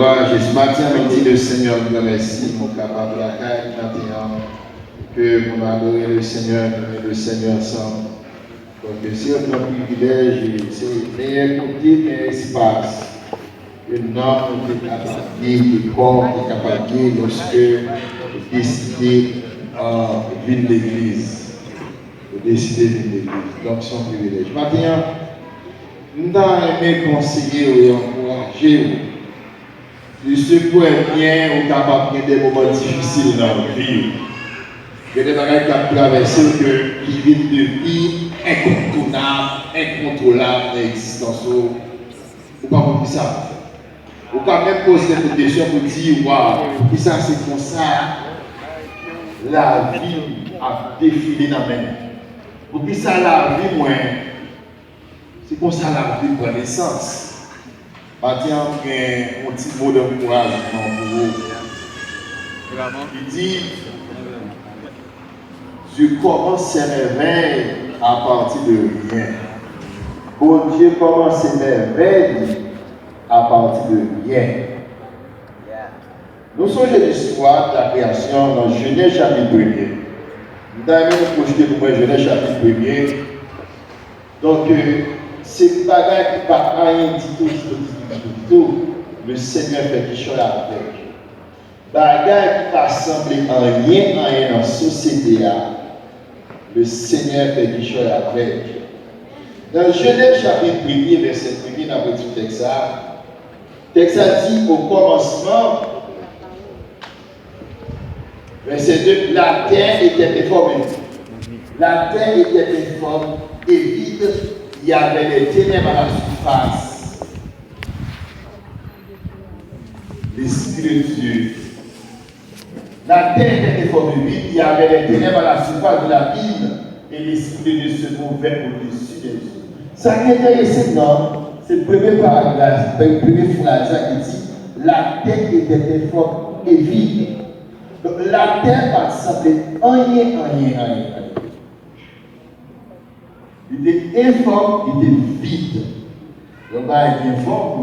Gloire à Jésus. Matin, on dit le Seigneur nous remercie, mon capable la caille, maintenant, que pour adorer le Seigneur, nous le Seigneur ensemble. Donc, c'est notre privilège, c'est meilleur côté qu'un espace. Un homme qui est capable de corps qui est capable de lorsque décider de venir l'église. De décider de venir l'église. Donc, c'est un privilège. Maintenant, nous avons aimé conseiller et encourager. Je sais que bien, on est capable de des moments difficiles dans la vie. Il y a des choses qui ont traversé qui viennent de vie incontrôlable dans l'existence. Ou pas pour ça. Ou quand même poser des questions pour dire, waouh, qui ça c'est comme ça, la vie a défilé dans la main. Pour qui ça la vie, moi, c'est comme ça la vie prend naissance. Maintenant, un petit mot d'encouragement pour vous. Il dit, je commence ces merveilles à partir de rien. Bon Dieu commence ces merveilles à partir de rien. Nous sommes l'histoire de la création dans Genèse chapitre 1er. Nous avons nous projeter pour moi Genèse chapitre 1er. Donc, c'est une bagarre qui ne va rien du tout. Le Seigneur fait quelque chose avec. Bagarre qui va sembler en rien dans la société. Le Seigneur fait quelque chose avec. Dans Genèse chapitre 1er, verset 1er, dans le texte, le texte dit au commencement, verset 2, la terre était informée. La terre était informe et vide. Il y avait des ténèbres à la surface. L'Esprit de Dieu. La terre était informée vide. Il y avait des ténèbres à la surface de la ville. Et l'Esprit de Dieu se mouvait au-dessus des eaux. Ça qui est intéressant, c'est le premier paragraphe, le premier phrase qui dit la terre était informe et vide. Donc la terre va s'appeler rien. Il était informe, il était vide. Donc, il est informe,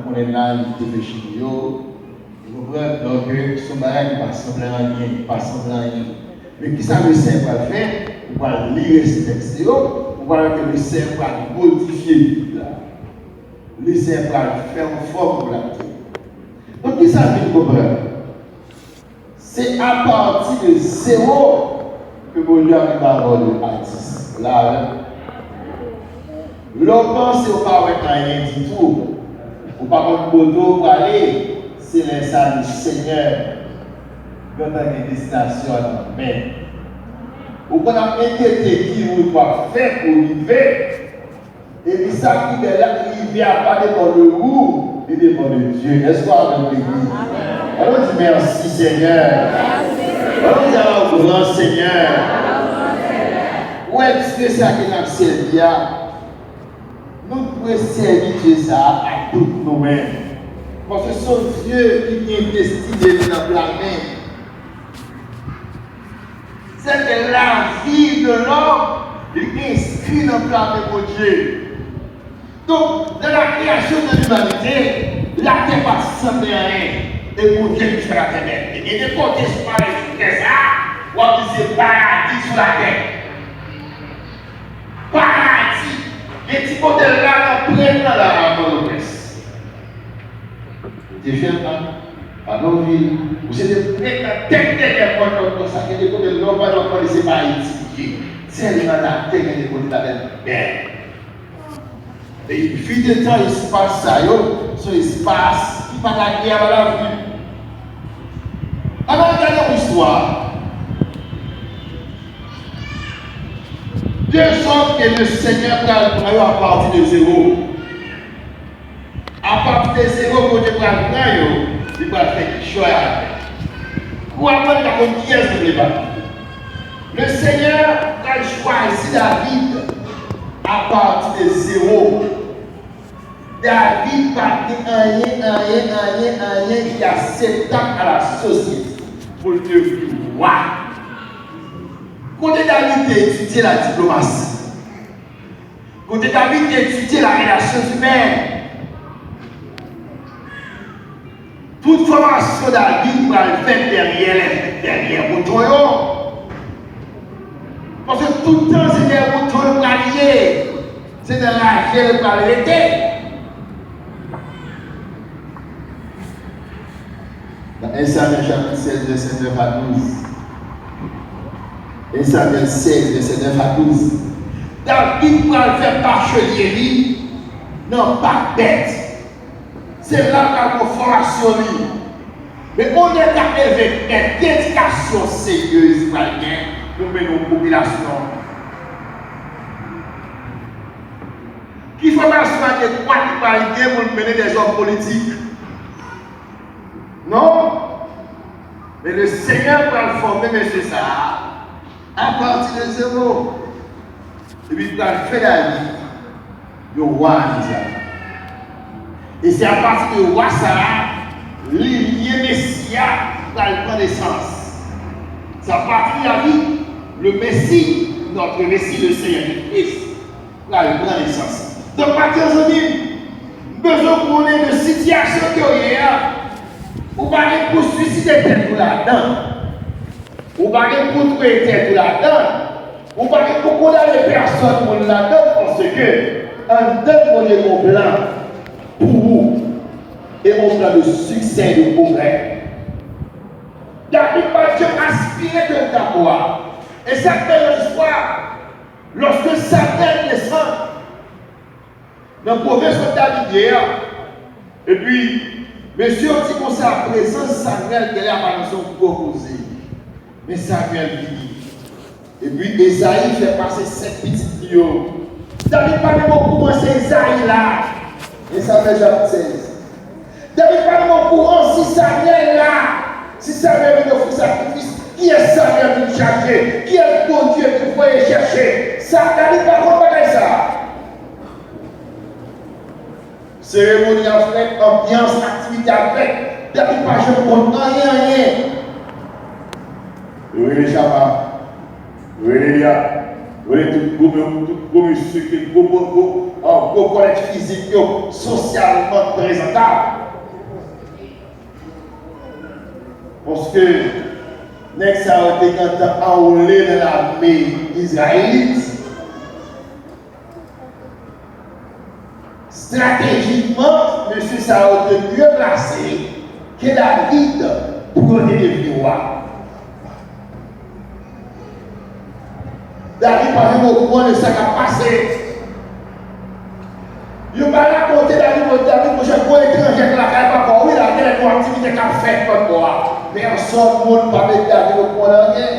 on est là, il était péché. Vous comprenez? Donc, son bagage ne passe pas rien. Mais qui ça le Seigneur va faire? On va lire ce texte, on va voir que le Seigneur va modifier le là. Le Seigneur va faire une forme pour la terre. Donc, qui ça veut comprendre? C'est à partir de zéro que mon Dieu arrive à avoir le artiste. Là, l'on pense au pas rien du tout. Au pas de poteau pour aller, c'est l'instant du Seigneur. Quand on a une destination à la main. Ou qu'on a inquiété qui vous doit faire pour vivre. Et puis ça qui est là, il vient pas dépendre de vous, il dépend de Dieu. Est-ce qu'on a avec l'église? Alors on dit merci Seigneur. Alors on dit au grand Seigneur. Où est-ce que ça qui n'a servi à? Nous pouvons servir Dieu ça à toutes nous-mêmes. Parce que c'est Dieu qui vient destiné dans la main. C'est que la vie de l'homme est inscrite dans le plan de mon Dieu. Donc, dans la création de l'humanité, la terre va sembler à rien. Et mon Dieu qui fait la terre. Et de côté, je parle de ça, ou c'est paradis sur la terre. Paradis. Les petits modèles là, on prend dans la monopresse. Tu fais un à nos villes, vous êtes la tête derrière comme ça, que des côtés de l'homme, pas d'enfant, c'est pas étudié. C'est dans la tête des côtés de la belle. Et il fut de temps, il se passe ça, ce espace qui va la guerre à la vue. Alors, regardons l'histoire. Deux hommes que le Seigneur prend à partir de zéro. À partir de zéro, quand tu prends il va faire quelque chose avec. Pour apprendre la confiance de débat. Le Seigneur a choisi David à partir de zéro. David partait rien qui acceptable à la société pour le devenir roi. Quand David a étudié la diplomatie, quand David a étudié la relation humaine, toute formation David va le faire derrière bouton. Parce que tout le temps, c'est des boutons alliés. C'est dans la gêne par l'été. Dans 1 Samuel chapitre 16, verset 9 à 12. 1 Samuel 16, verset 9 à 12. David va le faire bachelier, non pas bête. C'est là qu'on a formation. Mais on est avec une éducation sérieuse pour mener nos populations. Qui formation de quoi qui va pour mener des hommes politiques? Non. Mais le Seigneur va le former, monsieur ça, à partir de zéro. Et puis il va le faire la vie. Le roi Israël. Et c'est à partir du roi Sarah, l'union Messia va prendre naissance. C'est à partir de la vie, le Messie, notre Messie, le Seigneur du Christ, va prendre naissance. Donc, partir aujourd'hui, besoin de connaître de situation qu'il y a. Ou pas pour suicider tête là-dedans. Ou pas pour trouver tête là-dedans. Ou pas pour condamner personne pour là-dedans parce que un donne mon blanc pour vous et mon plan de succès et de progrès. David va Dieu aspirer de ta. Et ça fait l'espoir lorsque Satan descend dans le province de David hier. Et puis, monsieur dit qu'on s'est à présent Samuel qui est à son proposé. Mais Samuel dit. Et puis Esaïe fait passer 7 petites vidéos. David parle au courant, c'est Esaïe là. Et Samuel chapitre 16. David parle au courant, si Samuel là. Si Samuel veut offrir sacrifice, qui est Samuel pour chercher? Qui est le bon Dieu pour pouvoir chercher? Ça, David par contre pas ça. Cérémonie à faire, ambiance, activité à faire. David pas je compte rien. Oui, les chapas. Oui, les gars. Oui, tout monsieur qui est gros collège physique, socialement présentable. Parce que, next ça a été enrôlé dans l'armée israélite. Stratégiquement, monsieur ça a été mieux placé que David pour devenir roi. David parlait au courant de ça qui a passé. Il va raconter David, mon cher, pour étranger, la caille pas pour oui, la guerre, pour activité qu'a fait comme moi. Personne ne peut pas mettre David au courant de rien.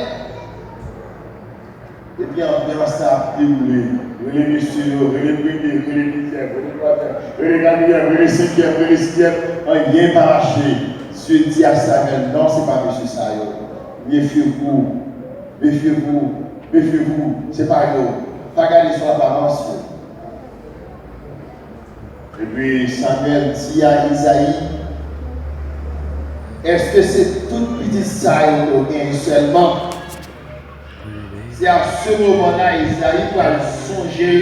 Et puis, ambiance ça a déroulé. Les messieurs, les premiers, les dixièmes, les troisièmes, les quatrièmes, les cinquièmes, les sixièmes, rien pas arraché. Dieu dit à Samuel, non, ce n'est pas monsieur Sayo. Méfiez-vous, méfiez-vous. Méfiez-vous, c'est pas grave. Pas garder son apparence. Et puis Samuel dit à Isaïe, est-ce que c'est tout petit ça qui seulement? C'est à ce moment-là, Isaïe va songer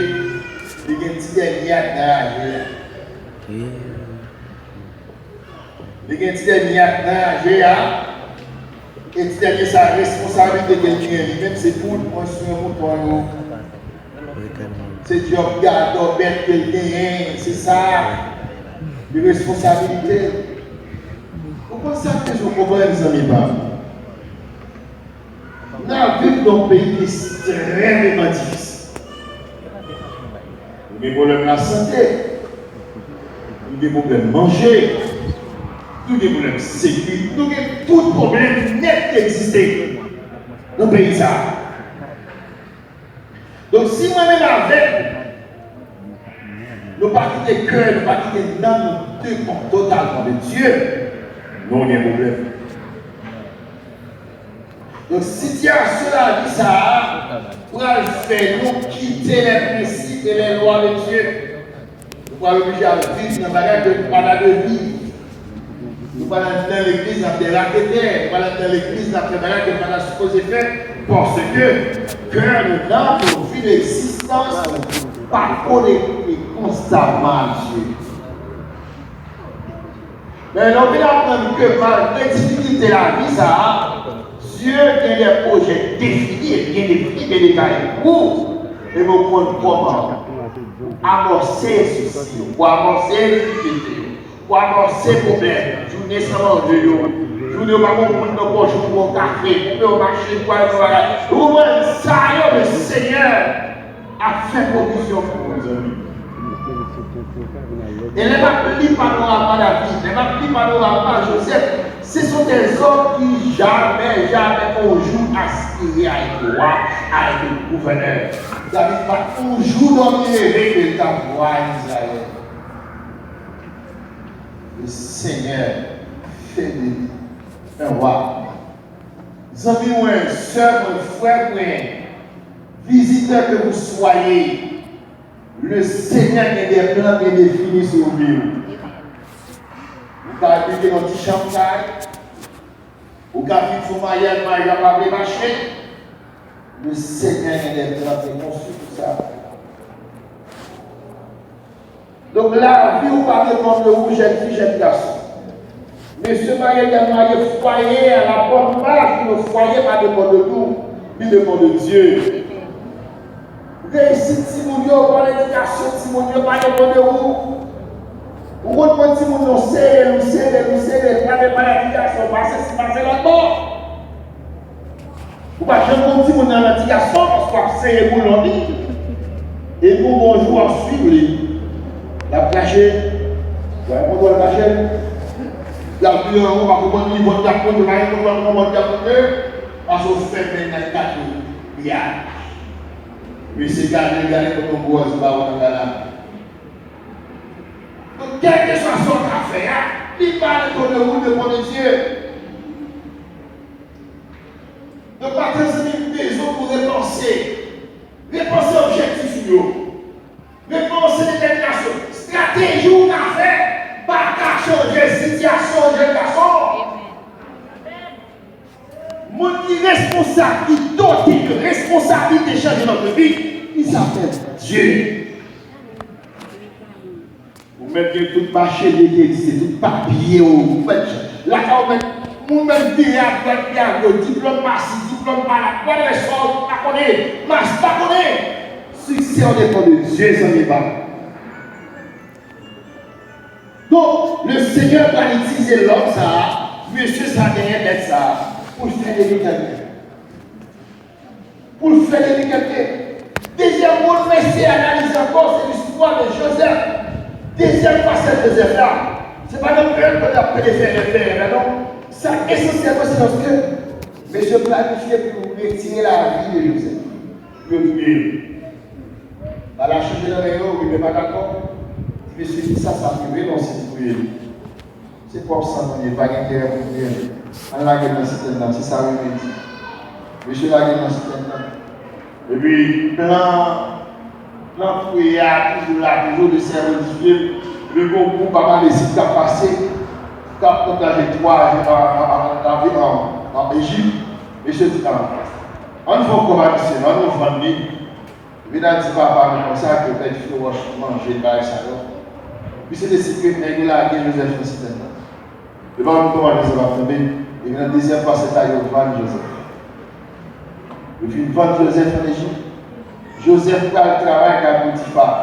de gagner des miates dans la vie. De gagner des miates dans la vie. Et tu as sa responsabilité de quelqu'un, même c'est pour construire un mouton. C'est Dieu qui garde bête quelqu'un, c'est ça. Les responsabilités. Vous pensez que je comprends les amis pas? Nous vivons dans un pays extrêmement difficile. Nous avons des problèmes de la santé, nous avons des problèmes de manger. Nous avons des problèmes de sécurité, nous avons tout problème net qui existe dans le pays. Donc, si moi-même avec, nous ne pas quitter le cœur, nous ne pas quitter l'âme, nous dépendons totalement de Dieu, nous avons des problèmes. Donc, situation la vie, ça pour faire nous quitter les principes et les lois de Dieu. Nous allons obliger à vivre dans la bagarre que nous parlons de vivre. Nous allons dans l'église, dans des raquettes, nous allons dans l'église, dans des bagarres que nous allons supposer faire, parce que cœur nous donne pour vivre l'existence, pas connecter constamment à Dieu. Mais on vient apprendre que malgré les difficultés de la vie, ça, Dieu a des projets définis, bien définis, bien détaillés. Et vous comprenez comment amorcer ceci, pour amorcer les difficultés, pour amorcer les problèmes. Journée sans manger, journée où on va comprendre nos poches pour un café, pour un marché, pour un travail. Vous ça, le Seigneur a fait provision pour vos amis. Et les mapplis panorama David, les mapplis panorama Joseph, ce sont des hommes qui jamais ont jour aspiré à être roi, à être gouverneur. David va toujours dans l'élevé de ta voix Israël. Le Seigneur fait de lui un roi. Vous avez un soeur, un frère, un visiteur que vous soyez. Le Seigneur a des plans bien définis sur vous. Vous pouvez habiter dans petit chantail. Vous pouvez vivre sur mariage, mariage pas les marcher. Le Seigneur a des plans bien conçus pour ça. Donc la vie, vous parlez comme de vous, jeune fille, jeune garçon. Monsieur marié est marié foyer à la bonne marche, le foyer pas dépend de nous, il dépend de Dieu. Réussite Timonio, pour l'éducation Timonio, pas dépend de vous. Vous reprenez Timonio, c'est, pas l'éducation, c'est là-bas. Vous ne pouvez jamais dire mon l'éducation parce que c'est vous l'on dit. Et vous, bonjour, à suivre la plagée. On doit la plagée. La pluie en haut, on va vous niveau de la pointe, on va vous dire parce qu'on fait maintenant 4 milliards. Mais c'est gagné comme on voit, c'est pas on là. Donc, quelle que soit son affaire, il parle de vous, de mon Dieu. Donc, partir de une maison pour repenser. Repenser objectif, repenser détermination. Stratégie ou affaire, pas qu'à changer situation, jeune garçon. Mon responsable, qui doté de responsabilité de changer notre vie, il s'appelle Dieu. Vous mettez tout marché d'église, tout papier, vous faites là quand vous mettez le diplôme massif, diplôme par la quoi de l'essor, pas connaît, masse pas connaît. Succès on dépend de Dieu, ça n'est pas. Donc, le Seigneur va utiliser l'homme, ça, monsieur ça derrière d'être ça, pour faire des qualités. Pour faire des qualités. Deuxième mot, mais c'est analyser encore, c'est l'histoire de Joseph. Deuxième facette de Joseph là. Ce n'est pas non plus un peu d'après les faire, non. Ça, essentiellement, c'est parce que monsieur planifié pour retirer la vie de Joseph. Le tuer. À la changer dans les eaux, il n'est pas d'accord. Monsieur dit ça privé, non, c'est privé. C'est pour ça qu'il n'y a pas d'intérêt pour dire. On l'a gagné dans ce système-là, c'est ça que je dis. Monsieur l'a gagné dans ce système-là. Et puis, plan fouillé, toujours là, toujours de s'est modifié. Le bon groupe a mal décidé de passer. Quand on a fait 3 en Égypte, monsieur dit, on va commencer, on va vendre. Il a dit, papa, comme ça, que peut-être il faut manger, ça. Puis c'est des secrets que nous avons Joseph dans ce système. Le bon comment Joseph va tomber. Et la deuxième fois, c'est à vendre Joseph. Et puis, vendre Joseph en Égypte. Joseph va travailler avec Potiphar.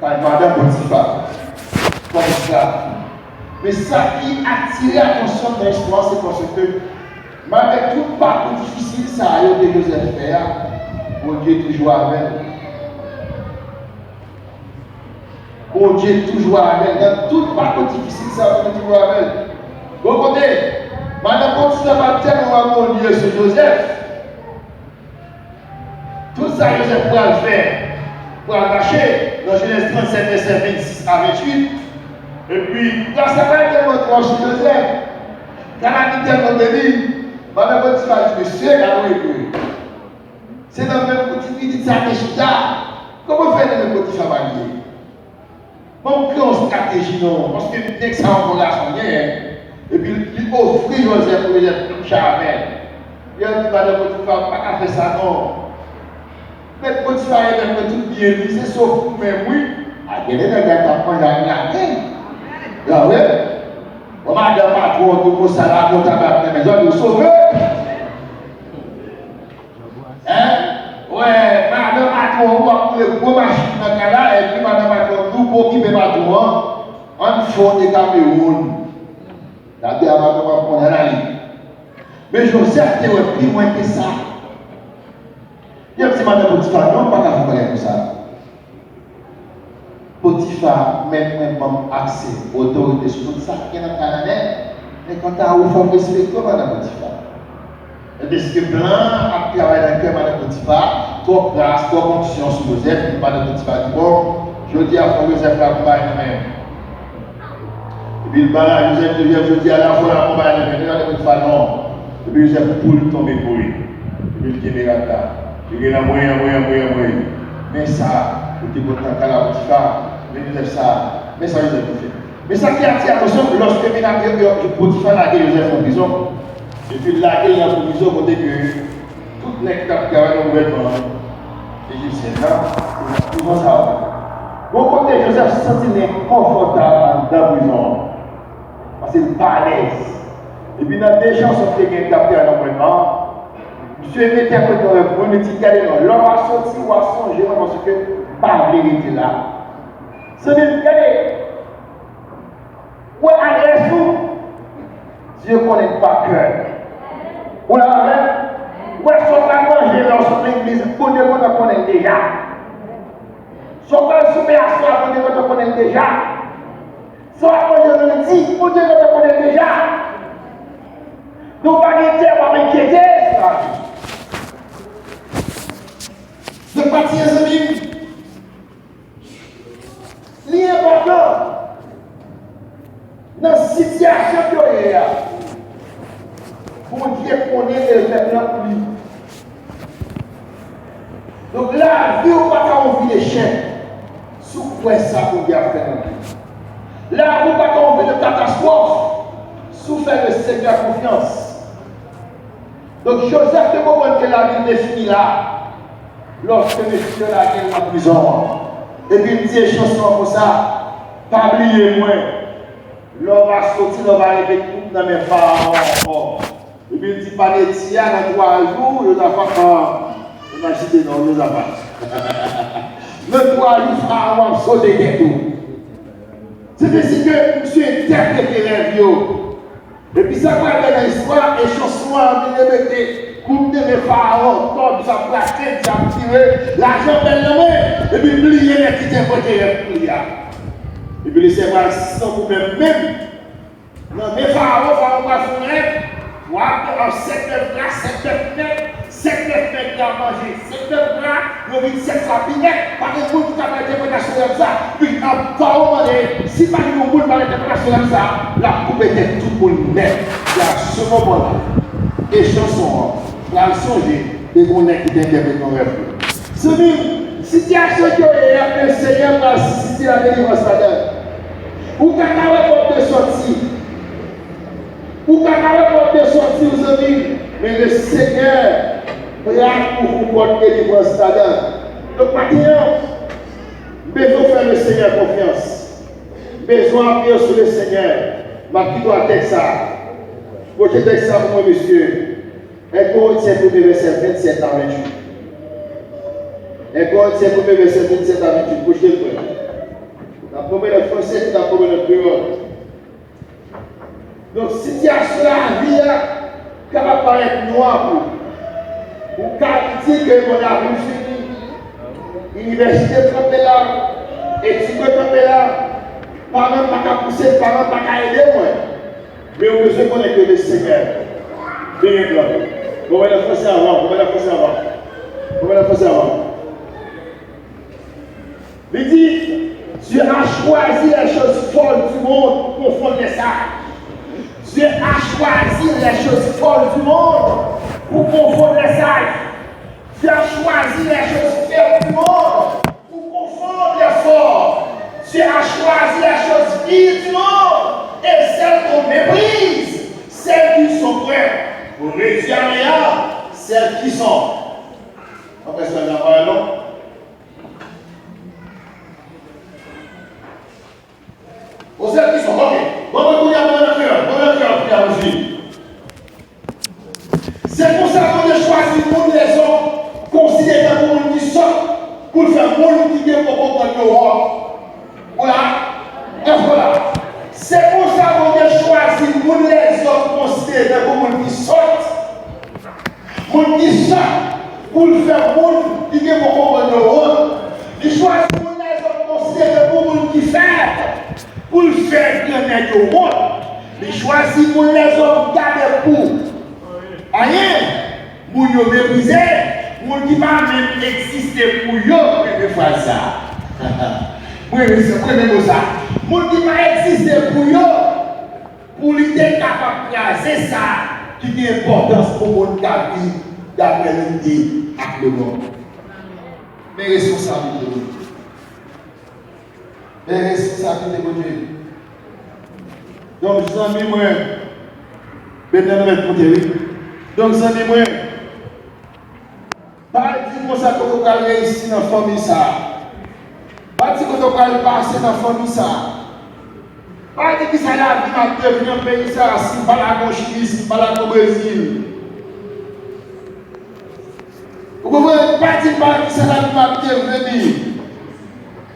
Quand il va dans Potiphar. Comme ça. Mais ça qui attire l'attention de l'histoire, c'est parce que, malgré tout parcours difficile, ça a eu de Joseph faire, bon Dieu toujours avec. Bon Dieu toujours avec. Dans tout parcours difficile, ça a eu toujours avec. Bon côté, maintenant, quand tu vas tellement mon Dieu sur Joseph, tout ça, Joseph pourra le faire, pour attacher dans Genèse 37, verset 26 à 28. Et puis, là, ça va être tellement trop sur Joseph. Quand on a dit tellement béni, maintenant, quand tu vas dire, monsieur, c'est dans le même côté qui dit ça, comment faire dans le côté chevalier? Comment créer une stratégie, non? Parce que dès que ça en relation, et puis, il offre Joseph pour les Charmel. Il a dit, madame, tu ne vas pas faire ça, non. Mais quand tu vas aller tout bien, c'est sauf, mais oui, à quel est le gars qui apprend la rien. Ah ouais? On m'a dit patron, nous pour ça là, pour tabac la maison, nous sauver. Hein? Ouais, madame patron, on va le gros machine dans le cas là, et puis madame patron, nous pour qui peut patron, on faut des Cameroun. La terre va prendre la ligne. Mais Joseph était plus loin que ça. Il y a un petit madame Potiphar, non, pas qu'à vous parler comme ça. Potiphar, même accès, autorité sur tout ça, qui est dans le Canada, mais quand tu as un faut respecter madame Potiphar. Parce que blanc a travaillé dans le cœur madame Potiphar, trop grâce, trop conscience sur Joseph, madame Potiphar dit bon, je dis à Joseph la combat même. Et puis le barrage Joseph devient, je dis à la fois la combat même, madame Potiphar non. Et puis Joseph poule tomber pour lui. Et puis il dit là. Il y a moyen. Mais ça, il était content qu'à la Potiphar, mais ça, Joseph fait. Mais ça qui a attiré attention, lorsque Potiphar a gagné Joseph en prison, et puis là, il y a en prison, côté que toutes les capes qui avaient ouvertement, l'Égyptien là, ils vont ça. Bon côté, Joseph se sentit inconfortable dans la prison, parce qu'il n'est pas à l'aise. Et puis dans des chansons qui ont capté à l'entraînement, monsieur mettait un peu dans le premier petit calé, l'homme a sorti ou a songé parce que pas la vérité là. C'est même calé. Où est adresse où Dieu ne connaît pas cœur. Où la même où est-ce qu'on va manger dans l'église pour Dieu qu'on connaît déjà. Son père soumet à soi pour Dieu qu'on connaît déjà. Soit quand je le dis pour Dieu qu'on connaît déjà. Nous ne pas m'inquiéter, ça. De partir les amis. L'important dans la situation que y a, pour Dieu connaît le peuple pour lui. Donc là, Dieu n'a pas envie d'échec. Sous quoi ça pour Dieu faire? Là, vous n'avez pas envie de catastrophe. Sous faire le Seigneur confiance. Donc Joseph te comprend que la vie est finie là. Lorsque monsieur la guerre dans la prison, et puis il dit une chanson comme ça, pas oublier moi. L'homme va sortir, l'homme va répéter tout dans mes parents encore. Et puis il dit pas de tia dans 3 jours, il n'a pas imaginez non, il n'a pas. Le 3 jours, Pharaon va sauter tout. C'est ainsi que monsieur interprète les rêves. Et puis ça va être dans l'histoire, et chanson à venir coupe de mes pharaons, tombe, ça plaqué, ça tiré, l'argent belle nommé, et puis plier les qui t'invoquent les pliés. Et puis laissez voir sans vous-même même. Non, mes pharaons va faire un 7 bras, 7 mètres, 7 mètres à manger, 7 bras, le 7 sapinets, pas de monde qui a pas d'interprétation comme ça. Puis un pharaon, si pas de monde par l'interprétation comme ça, la coupe était tout pour le mettre. Et à ce moment-là, les chansons, la songer, et qu'on est qui t'interprète dans rêve. C'est situation que le Seigneur va susciter la délivrance là-dedans. Ou quand on a porte de sortie, ou quand on a porte de sortie aux amis, mais le Seigneur va pour vous porter délivrance là-dedans. Donc maintenant, besoin de faire le Seigneur confiance. Besoin d'appuyer sur le Seigneur. Ma qui doit être ça. Pour que je ça pour moi, monsieur. Un Corinthiens 1 verset 27 à 28. Un Corinthiens 1 verset 27 à 28. Bouchez le point. La première français et la première créole. Donc, situation la vie, qui va paraître noire pour dire que mon avenir fini. Université trempée là, études trempée là, parents pas qu'à pousser, parents pas qu'à aider moi. Mais on besoin qu'on ait que le Seigneur. Bien blanc. On va la forcer avant, Il dit, Dieu a choisi les choses folles du monde pour confondre les sages. Dieu a choisi les choses folles du monde pour confondre les sages. Dieu a choisi les choses faibles du monde pour confondre les forts. Dieu a choisi les choses viles du monde et celles qu'on méprise, celles qui sont prêtes pour réussir rien, celles qui sont. Après ça, on a parlé non? Pour celles qui sont, ok. Bon, on va dans le cœur. pour faire monde qui est pour comprendre dehors. Voilà. Voilà. C'est pour ça qu'on a choisi pour les autres considérer comme monde qui sortent. Monde qui sort pour faire monde qui est pour comprendre dehors. Il choisit pour les autres considérer comme monde qui fait. Pour faire gagner le monde. Il choisit pour les autres garder pour. Rien. Pour nous mépriser. Pour qui va même exister pour eux, mais faire ça. Oui, c'est premier ça. Pour qui va exister pour eux, pour lui être capable de placer ça, qui a importance pour mon vie d'après l'idée avec le monde. Mes responsabilités. Mes responsabilités, mon Dieu. Donc, je suis moi, maintenant, nous mettons côté. Donc, je suis moi. Pas dire que ça qu'on va réussir dans la famille ça. Pas dire qu'on va passer dans la famille ça. Pas dire que ça a vie dans le pays ça, si pas la Chili, si pas la Brésil. Vous comprenez? Pas dire que ça a vie venir.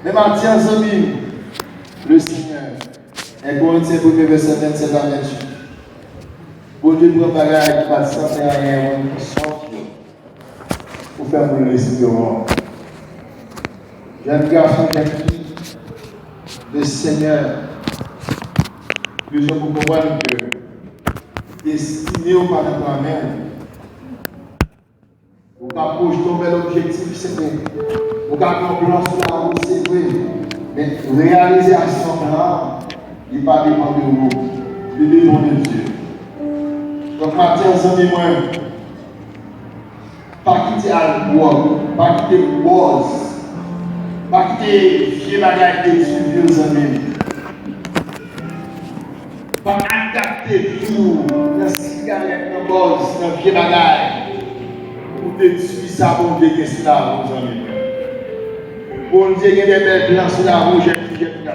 Mais Mathieu, amis, le Seigneur, et Corinthiens 1er verset 27 à 28. Pour Dieu, pour bagage qui passe sans faire rien, on sort. Pour faire pour le restaurant. Jeune garçon qui le Seigneur, plusieurs pour comprendre que destiné au par toi-même, vous pouvez tomber l'objectif, c'est vrai. Vous pouvez un plan sur la route, c'est vrai. Mais réaliser à son plan, il ne va pas dépendre de vous, il dépend de Dieu. Donc, Matthieu, vous avez moi. Pas quitter Albois, pas quitter Boz, pas quitter vieux bagages de vieux amis. Pas adapter tout dans la cigarette, dans Boz, dans vieux bagages. Pour détruire ça, bon Dieu, qu'est-ce que là, vos amis. Bon Dieu, il y a des belles blancs sur la rouge et puis j'ai tout ça.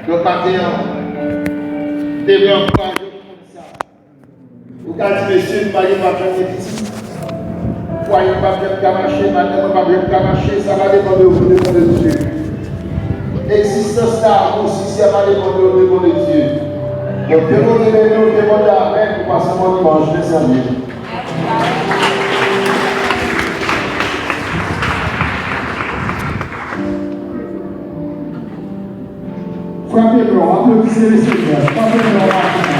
Donc, maintenant, devrait encourager tout ça. Vous avez dit, monsieur, ne parlez pas de petit. Voyons pas bien marcher, madame pas bien marcher, ça va dépendre de vous, dépendre de Dieu. L'existence là, aussi, ça va dépendre de Dieu. Donc, demandez avec pour passer mon dimanche, mes amis. Frappez-le, applaudissez le Seigneur. Frappez-le.